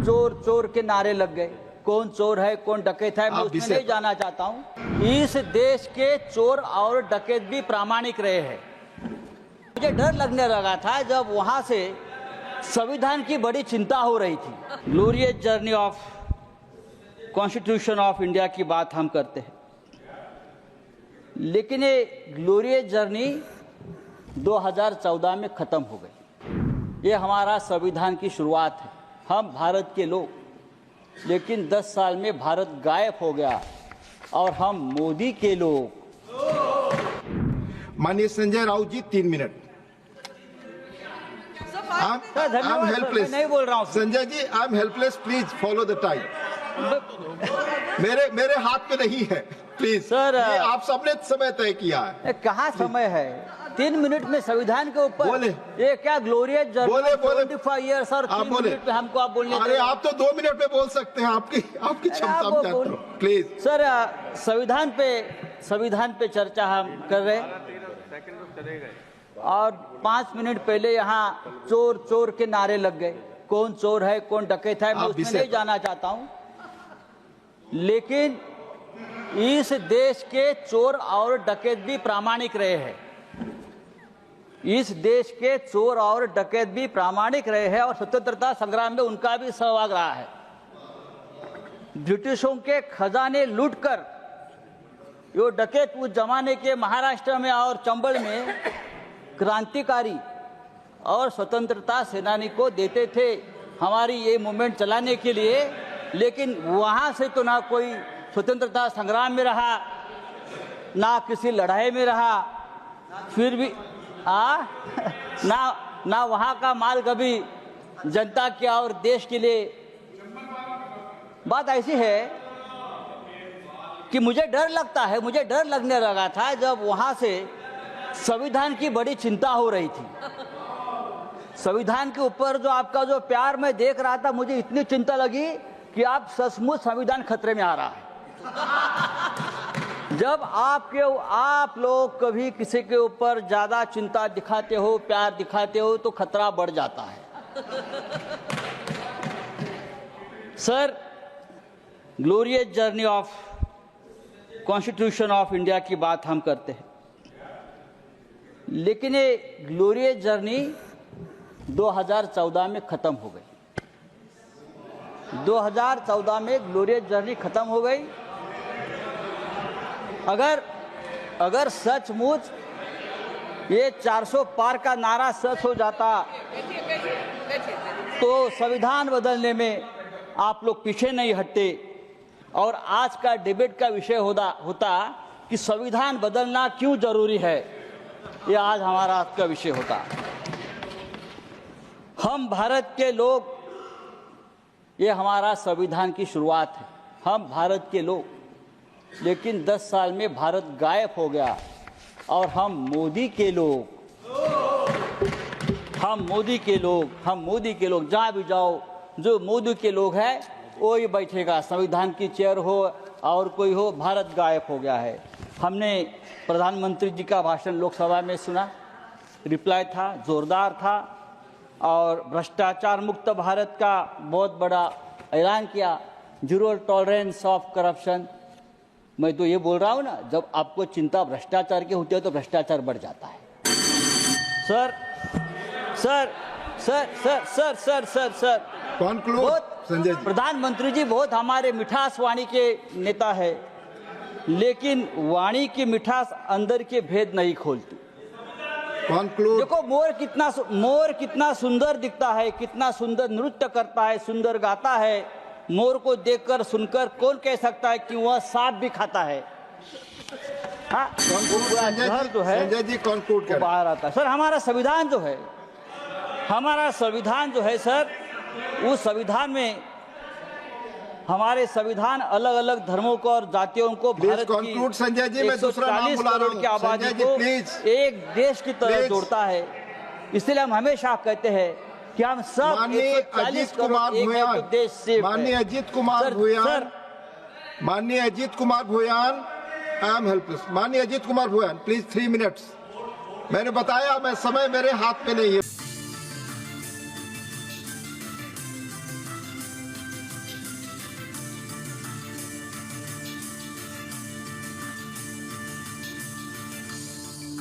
चोर चोर के नारे लग गए। कौन चोर है कौन डकैत है मैं उसमें नहीं जाना चाहता हूं। इस देश के चोर और डकैत भी प्रामाणिक रहे हैं। मुझे डर लगने लगा था जब वहां से संविधान की बड़ी चिंता हो रही थी। Glorious journey of constitution of India की बात हम करते हैं, लेकिन ये ग्लोरियस जर्नी 2014 में खत्म हो गई। ये हमारा संविधान की शुरुआत है, हम भारत के लोग, लेकिन 10 साल में भारत गायब हो गया और हम मोदी के लोग। माननीय संजय राउत जी 3 मिनट। I'm helpless. नहीं बोल रहा हूँ Sanjay ji, I'm helpless. Please follow the time. मेरे हाथ में नहीं है, प्लीज सर। ये आप सबने समय तय किया है। कहाँ समय है? 3 मिनट में संविधान के ऊपर बोले। ये क्या ग्लोरियस जर्नी? बोले 25 ईयर्स और 3 मिनट में हमको आप बोलने। अरे आप तो 2 मिनट में बोल सकते हैं, आपकी क्षमता में जानता हूं। प्लीज सर, संविधान पे चर्चा हम कर रहे हैं और 5 मिनट पहले यहाँ चोर चोर के नारे लग गए। कौन चोर है कौन डकैत है मैं उसमें नहीं जाना चाहता हूँ, लेकिन इस देश के चोर और डकैत भी प्रामाणिक रहे हैं। इस देश के चोर और डकैत भी प्रामाणिक रहे हैं और स्वतंत्रता संग्राम में उनका भी सहभाग रहा है। ब्रिटिशों के खजाने लूटकर ये डकैत उस जमाने के महाराष्ट्र में और चंबल में क्रांतिकारी और स्वतंत्रता सेनानी को देते थे हमारी ये मूवमेंट चलाने के लिए, लेकिन वहाँ से तो ना कोई स्वतंत्रता संग्राम में रहा ना किसी लड़ाई में रहा, फिर भी ना वहाँ का माल कभी जनता के और देश के लिए। बात ऐसी है कि मुझे डर लगने लगा था जब वहाँ से संविधान की बड़ी चिंता हो रही थी। संविधान के ऊपर जो आपका जो प्यार मैं देख रहा था, मुझे इतनी चिंता लगी कि आप सचमुच संविधान खतरे में आ रहा है। जब आप लोग कभी किसी के ऊपर ज्यादा चिंता दिखाते हो, प्यार दिखाते हो, तो खतरा बढ़ जाता है। Sir, glorious journey of constitution of India की बात हम करते हैं, लेकिन ये ग्लोरियस जर्नी 2014 में खत्म हो गई। 2014 में ग्लोरियस जर्नी खत्म हो गई। अगर सचमुच ये 400 पार का नारा सच हो जाता तो संविधान बदलने में आप लोग पीछे नहीं हटते और आज का डिबेट का विषय होता कि संविधान बदलना क्यों जरूरी है। ये आज हमारा आज का विषय होता। हम भारत के लोग, ये हमारा संविधान की शुरुआत है, हम भारत के लोग, लेकिन 10 साल में भारत गायब हो गया और हम मोदी के लोग, जहाँ भी जाओ जो मोदी के लोग हैं वो ही बैठेगा, संविधान की चेयर हो और कोई हो, भारत गायब हो गया है। हमने प्रधानमंत्री जी का भाषण लोकसभा में सुना, रिप्लाई था, जोरदार था और भ्रष्टाचार मुक्त भारत का बहुत बड़ा ऐलान किया, जीरो टॉलरेंस ऑफ करप्शन। मैं तो ये बोल रहा हूँ ना, जब आपको चिंता भ्रष्टाचार की होती है तो भ्रष्टाचार बढ़ जाता है। सर संजय जी, प्रधानमंत्री जी बहुत हमारे मिठास वाणी के नेता है, लेकिन वाणी की मिठास अंदर के भेद नहीं खोलती। देखो मोर कितना सुंदर दिखता है, कितना सुंदर नृत्य करता है, सुंदर गाता है। मोर को देखकर सुनकर कौन कह सकता है कि वह सांप भी खाता है? हाँ, तो है संजय जी कंक्लूड कर बाहर आता है। सर, हमारा संविधान जो है सर, उस संविधान में हमारे संविधान अलग अलग धर्मों को और जातियों को, भारत की संजय जी, मैं दूसरा नाम बुला रहा हूं, की आबादी को एक देश की तरह जोड़ता है। इसलिए हम हमेशा कहते हैं कि हम सब माननीय Ajit Kumar Bhuyan, I am helpless. माननीय अजीत कुमार भूयान, प्लीज 3 मिनट्स। मैंने बताया, मैं समय मेरे हाथ में नहीं है।